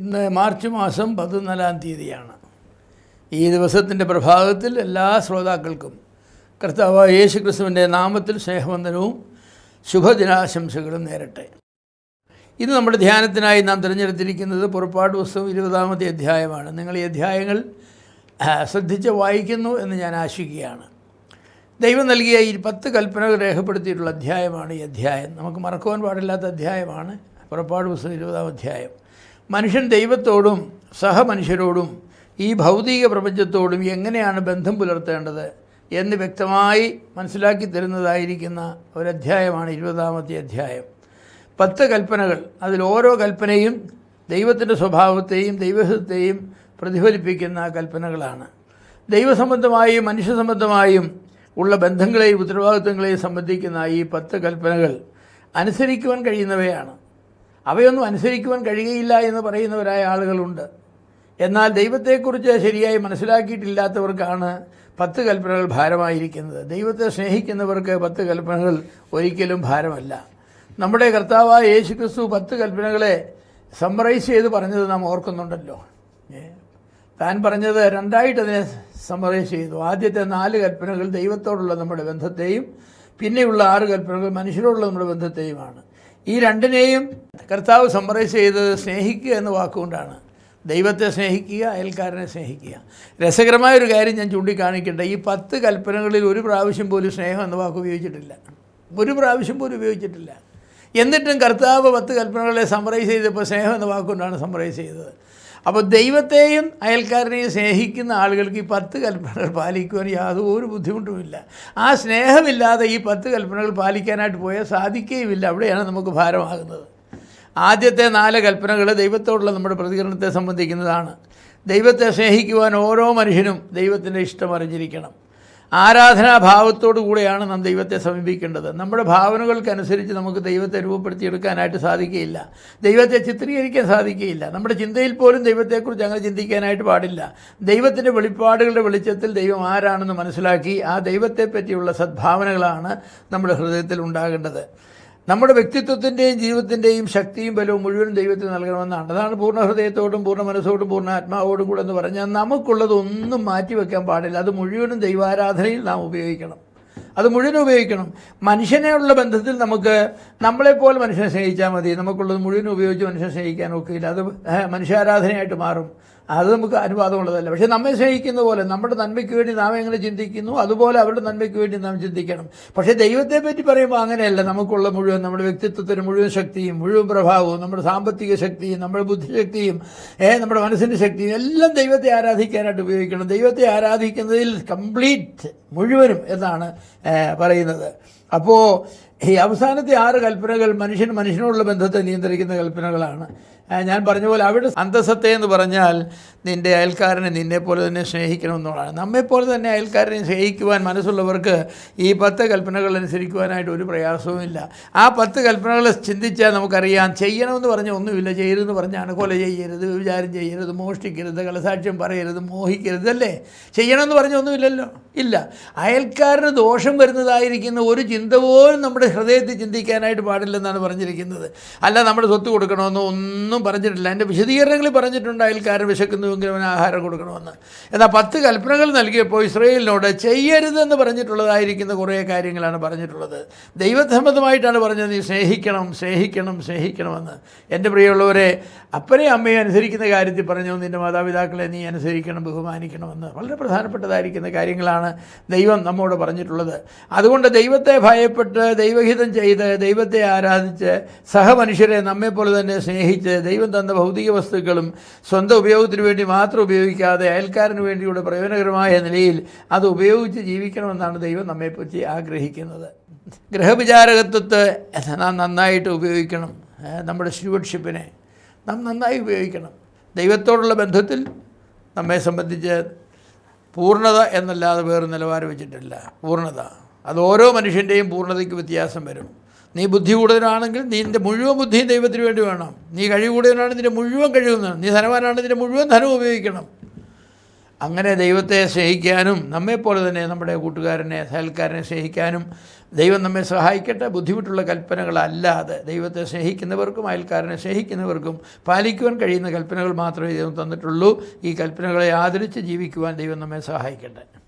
ഇന്ന് മാർച്ച് മാസം 14 തീയതിയാണ്. ഈ ദിവസത്തിൻ്റെ പ്രഭാതത്തിൽ എല്ലാ ശ്രോതാക്കൾക്കും കർത്താവായ യേശു ക്രിസ്തുവിൻ്റെ നാമത്തിൽ സ്നേഹവന്ദനവും ശുഭദിനാശംസകളും നേരട്ടെ. ഇന്ന് നമ്മുടെ ധ്യാനത്തിനായി നാം തിരഞ്ഞെടുത്തിരിക്കുന്നത് പുറപ്പാട് പുസ്തകം 20-ാമത്തെ അധ്യായമാണ്. നിങ്ങൾ ഈ അധ്യായങ്ങൾ ശ്രദ്ധിച്ച് വായിക്കുന്നു എന്ന് ഞാൻ ആശിക്കുകയാണ്. ദൈവം നൽകിയ ഈ 10 കൽപ്പനകൾ രേഖപ്പെടുത്തിയിട്ടുള്ള അധ്യായമാണ് ഈ അധ്യായം. നമുക്ക് മറക്കുവാൻ പാടില്ലാത്ത അധ്യായമാണ് പുറപ്പാട് പുസ്തകം 20-ാം അധ്യായം. മനുഷ്യൻ ദൈവത്തോടും സഹമനുഷ്യരോടും ഈ ഭൗതിക പ്രപഞ്ചത്തോടും എങ്ങനെയാണ് ബന്ധം പുലർത്തേണ്ടത് എന്ന് വ്യക്തമായി മനസ്സിലാക്കി തരുന്നതായിരിക്കുന്ന ഒരധ്യായമാണ് 20-ാമത്തെ അധ്യായം. 10 കൽപ്പനകൾ, അതിൽ ഓരോ കൽപ്പനയും ദൈവത്തിൻ്റെ സ്വഭാവത്തെയും ദൈവഹിതത്തെയും പ്രതിഫലിപ്പിക്കുന്ന കൽപ്പനകളാണ്. ദൈവസംബന്ധമായും മനുഷ്യസംബന്ധമായും ഉള്ള ബന്ധങ്ങളെയും ഉത്തരവാദിത്വങ്ങളെയും സംബന്ധിക്കുന്ന ഈ 10 കൽപ്പനകൾ അനുസരിക്കുവാൻ കഴിയുന്നവയാണ്. അവയൊന്നും അനുസരിക്കുവാൻ കഴിയുകയില്ല എന്ന് പറയുന്നവരായ ആളുകളുണ്ട്. എന്നാൽ ദൈവത്തെക്കുറിച്ച് ശരിയായി മനസ്സിലാക്കിയിട്ടില്ലാത്തവർക്കാണ് 10 കൽപ്പനകൾ ഭാരമായിരിക്കുന്നത്. ദൈവത്തെ സ്നേഹിക്കുന്നവർക്ക് 10 കൽപ്പനകൾ ഒരിക്കലും ഭാരമല്ല. നമ്മുടെ കർത്താവായ യേശു ക്രിസ്തു 10 കൽപ്പനകളെ സമ്മറൈസ് ചെയ്ത് പറഞ്ഞത് നാം ഓർക്കുന്നുണ്ടല്ലോ. താൻ പറഞ്ഞത് രണ്ടായിട്ട് അതിനെ സമ്മറൈസ് ചെയ്തു. ആദ്യത്തെ 4 കൽപ്പനകൾ ദൈവത്തോടുള്ള നമ്മുടെ ബന്ധത്തെയും പിന്നെയുള്ള 6 കൽപ്പനകൾ മനുഷ്യരോടുള്ള നമ്മുടെ ബന്ധത്തെയുമാണ്. ഈ രണ്ടിനെയും കർത്താവ് സമ്മറൈസ് ചെയ്തത് സ്നേഹിക്കുക എന്ന വാക്കുകൊണ്ടാണ്. ദൈവത്തെ സ്നേഹിക്കുക, അയൽക്കാരനെ സ്നേഹിക്കുക. രസകരമായൊരു കാര്യം ഞാൻ ചൂണ്ടിക്കാണിക്കട്ടെ. ഈ 10 കൽപ്പനകളിൽ ഒരു പ്രാവശ്യം പോലും സ്നേഹം എന്ന വാക്ക് ഉപയോഗിച്ചിട്ടില്ല. ഒരു പ്രാവശ്യം പോലും ഉപയോഗിച്ചിട്ടില്ല. എന്നിട്ടും കർത്താവ് 10 കൽപ്പനകളെ സമ്മറൈസ് ചെയ്തപ്പോൾ സ്നേഹം എന്ന വാക്കുകൊണ്ടാണ് സമ്മറൈസ് ചെയ്തത്. അപ്പോൾ ദൈവത്തെയും അയൽക്കാരനെയും സ്നേഹിക്കുന്ന ആളുകൾക്ക് ഈ 10 കൽപ്പനകൾ പാലിക്കുവാൻ യാതൊരു ബുദ്ധിമുട്ടുമില്ല. ആ സ്നേഹമില്ലാതെ ഈ 10 കൽപ്പനകൾ പാലിക്കാനായിട്ട് പോയാൽ സാധിക്കുകയുമില്ല. അവിടെയാണ് നമുക്ക് ഭാരമാകുന്നത്. ആദ്യത്തെ 4 കൽപ്പനകൾ ദൈവത്തോടുള്ള നമ്മുടെ പ്രതികരണത്തെ സംബന്ധിക്കുന്നതാണ്. ദൈവത്തെ സ്നേഹിക്കുവാൻ ഓരോ മനുഷ്യനും ദൈവത്തിൻ്റെ ഇഷ്ടം അറിഞ്ഞിരിക്കണം. ആരാധനാഭാവത്തോടു കൂടെയാണ് നാം ദൈവത്തെ സമീപിക്കേണ്ടത്. നമ്മുടെ ഭാവനകൾക്കനുസരിച്ച് നമുക്ക് ദൈവത്തെ രൂപപ്പെടുത്തിയെടുക്കാനായിട്ട് സാധിക്കുകയില്ല. ദൈവത്തെ ചിത്രീകരിക്കാൻ സാധിക്കുകയില്ല. നമ്മുടെ ചിന്തയിൽ പോലും ദൈവത്തെക്കുറിച്ച് അങ്ങനെ ചിന്തിക്കാനായിട്ട് പാടില്ല. ദൈവത്തിൻ്റെ വെളിപ്പാടുകളുടെ വെളിച്ചത്തിൽ ദൈവം ആരാണെന്ന് മനസ്സിലാക്കി ആ ദൈവത്തെ പറ്റിയുള്ള സദ്ഭാവനകളാണ് നമ്മുടെ ഹൃദയത്തിൽ ഉണ്ടാകേണ്ടത്. നമ്മുടെ വ്യക്തിത്വത്തിൻ്റെയും ജീവിതത്തിൻ്റെയും ശക്തിയും ബലവും മുഴുവൻ ദൈവത്തിന് നൽകണമെന്നാണ്. അതാണ് പൂർണ്ണ ഹൃദയത്തോടും പൂർണ്ണ മനസ്സോടും പൂർണ്ണ ആത്മാവോടും കൂടെ എന്ന് പറഞ്ഞാൽ നമുക്കുള്ളതൊന്നും മാറ്റിവെക്കാൻ പാടില്ല. അത് മുഴുവനും ദൈവാരാധനയിൽ നാം ഉപയോഗിക്കണം. അത് മുഴുവനും ഉപയോഗിക്കണം. മനുഷ്യനെയുള്ള ബന്ധത്തിൽ നമുക്ക് നമ്മളെപ്പോലെ മനുഷ്യനെ സ്നേഹിച്ചാൽ മതി. നമുക്കുള്ളത് മുഴുവനും ഉപയോഗിച്ച് മനുഷ്യനെ സ്നേഹിക്കാൻ ഒക്കില്ല. അത് മനുഷ്യാരാധനയായിട്ട് മാറും. അത് നമുക്ക് അനുവാദമുള്ളതല്ല. പക്ഷേ നമ്മെ സ്നേഹിക്കുന്ന പോലെ നമ്മുടെ നന്മയ്ക്ക് വേണ്ടി നാം എങ്ങനെ ചിന്തിക്കുന്നു അതുപോലെ അവരുടെ നന്മയ്ക്ക് വേണ്ടി നാം ചിന്തിക്കണം. പക്ഷേ ദൈവത്തെ പറ്റി പറയുമ്പോൾ അങ്ങനെയല്ല. നമുക്കുള്ള മുഴുവൻ നമ്മുടെ വ്യക്തിത്വത്തിന് മുഴുവൻ ശക്തിയും മുഴുവൻ പ്രഭാവവും നമ്മുടെ സാമ്പത്തിക ശക്തിയും നമ്മുടെ ബുദ്ധിശക്തിയും നമ്മുടെ മനസ്സിൻ്റെ ശക്തിയും എല്ലാം ദൈവത്തെ ആരാധിക്കാനായിട്ട് ഉപയോഗിക്കണം. ദൈവത്തെ ആരാധിക്കുന്നതിൽ കംപ്ലീറ്റ് മുഴുവനും എന്നാണ് പറയുന്നത്. അപ്പോൾ ഈ അവസാനത്തെ 6 കൽപ്പനകൾ മനുഷ്യനോടുള്ള ബന്ധത്തെ നിയന്ത്രിക്കുന്ന കൽപ്പനകളാണ്. ഞാൻ പറഞ്ഞ പോലെ അവിടെ അന്തസത്ത എന്ന് പറഞ്ഞാൽ നിൻ്റെ അയൽക്കാരനെ നിന്നെപ്പോലെ തന്നെ സ്നേഹിക്കണമെന്നുള്ളതാണ്. നമ്മെപ്പോലെ തന്നെ അയൽക്കാരനെ സ്നേഹിക്കുവാൻ മനസ്സുള്ളവർക്ക് ഈ 10 കൽപ്പനകൾ അനുസരിക്കുവാനായിട്ട് ഒരു പ്രയാസവുമില്ല. ആ 10 കൽപ്പനകൾ ചിന്തിച്ചാൽ നമുക്കറിയാം. ചെയ്യണമെന്ന് പറഞ്ഞാൽ ഒന്നുമില്ല. ചെയ്യരുതെന്ന് പറഞ്ഞാണ് കൊല ചെയ്യരുത്, വിചാരം ചെയ്യരുത്, മോഷ്ടിക്കരുത്, കള്ളസാക്ഷ്യം പറയരുത്, മോഹിക്കരുത്, അല്ലേ? ചെയ്യണമെന്ന് പറഞ്ഞാൽ ഒന്നുമില്ലല്ലോ, ഇല്ല. അയൽക്കാരന് ദോഷം വരുന്നതായിരിക്കുന്ന ഒരു ചിന്ത പോലും നമ്മുടെ ഹൃദയത്തിൽ ചിന്തിക്കാനായിട്ട് പാടില്ലെന്നാണ് പറഞ്ഞിരിക്കുന്നത്. അല്ല നമ്മുടെ സ്വത്ത് കൊടുക്കണമെന്നോ ഒന്നും പറഞ്ഞിട്ടില്ല. എൻ്റെ വിശദീകരണങ്ങളിൽ പറഞ്ഞിട്ടുണ്ട് അയൽക്കാരൻ വിശക്കുന്നുവെങ്കിൽ അവന് ആഹാരം കൊടുക്കണമെന്ന്. എന്നാൽ 10 കൽപ്പനകൾ നൽകിയപ്പോൾ ഇസ്രായേലിനോട് ചെയ്യരുതെന്ന് പറഞ്ഞിട്ടുള്ളതായിരിക്കുന്ന കുറേ കാര്യങ്ങളാണ് പറഞ്ഞിട്ടുള്ളത്. ദൈവസംബന്ധമായിട്ടാണ് പറഞ്ഞത് നീ സ്നേഹിക്കണമെന്ന്. എൻ്റെ പ്രിയമുള്ളവരെ, അപ്പനെയും അമ്മയും അനുസരിക്കുന്ന കാര്യത്തിൽ പറഞ്ഞു നിൻ്റെ മാതാപിതാക്കളെ നീ അനുസരിക്കണം, ബഹുമാനിക്കണമെന്ന്. വളരെ പ്രധാനപ്പെട്ടതായിരിക്കുന്ന കാര്യങ്ങളാണ് ദൈവം നമ്മോട് പറഞ്ഞിട്ടുള്ളത്. അതുകൊണ്ട് ദൈവത്തെ ഭയപ്പെട്ട് ദൈവഹിതം ചെയ്ത് ദൈവത്തെ ആരാധിച്ച് സഹമനുഷ്യരെ നമ്മെപ്പോലെ തന്നെ സ്നേഹിച്ച് ദൈവം തന്ന ഭൗതിക വസ്തുക്കളും സ്വന്തം ഉപയോഗത്തിന് വേണ്ടി മാത്രം ഉപയോഗിക്കാതെ അയൽക്കാരന് വേണ്ടിയുള്ള പ്രയോജനകരമായ നിലയിൽ അത് ഉപയോഗിച്ച് ജീവിക്കണമെന്നാണ് ദൈവം നമ്മെപ്പറ്റി ആഗ്രഹിക്കുന്നത്. ഗൃഹവിചാരകത്വത്തെ നാം നന്നായിട്ട് ഉപയോഗിക്കണം. നമ്മുടെ സ്റ്റുവർഡ്ഷിപ്പിനെ നാം നന്നായി ഉപയോഗിക്കണം. ദൈവത്തോടുള്ള ബന്ധത്തിൽ നമ്മെ സംബന്ധിച്ച് പൂർണ്ണത എന്നല്ലാതെ വേറെ നിലവാരം വെച്ചിട്ടില്ല. പൂർണ്ണത അത് ഓരോ മനുഷ്യൻ്റെയും പൂർണ്ണതയ്ക്ക് വ്യത്യാസം വരും. നീ ബുദ്ധി കൂടുതലാണെങ്കിൽ നിൻ്റെ മുഴുവൻ ബുദ്ധിയും ദൈവത്തിന് വേണ്ടി വേണം. നീ കഴിവ് കൂടുതലാണെങ്കിൽ നിൻ്റെ മുഴുവൻ കഴിവ് വേണം. നീ ധനവാനാണെങ്കിൽ നിൻ്റെ മുഴുവൻ ധനവും ഉപയോഗിക്കണം. അങ്ങനെ ദൈവത്തെ സ്നേഹിക്കാനും നമ്മെപ്പോലെ തന്നെ നമ്മുടെ കൂട്ടുകാരനെ അയൽക്കാരനെ സ്നേഹിക്കാനും ദൈവം നമ്മെ സഹായിക്കട്ടെ. ബുദ്ധിമുട്ടുള്ള കൽപ്പനകളല്ലാതെ ദൈവത്തെ സ്നേഹിക്കുന്നവർക്കും അയൽക്കാരനെ സ്നേഹിക്കുന്നവർക്കും പാലിക്കുവാൻ കഴിയുന്ന കൽപ്പനകൾ മാത്രമേ ദൈവം തന്നിട്ടുള്ളൂ. ഈ കൽപ്പനകളെ ആദരിച്ച് ജീവിക്കുവാൻ ദൈവം നമ്മെ സഹായിക്കട്ടെ.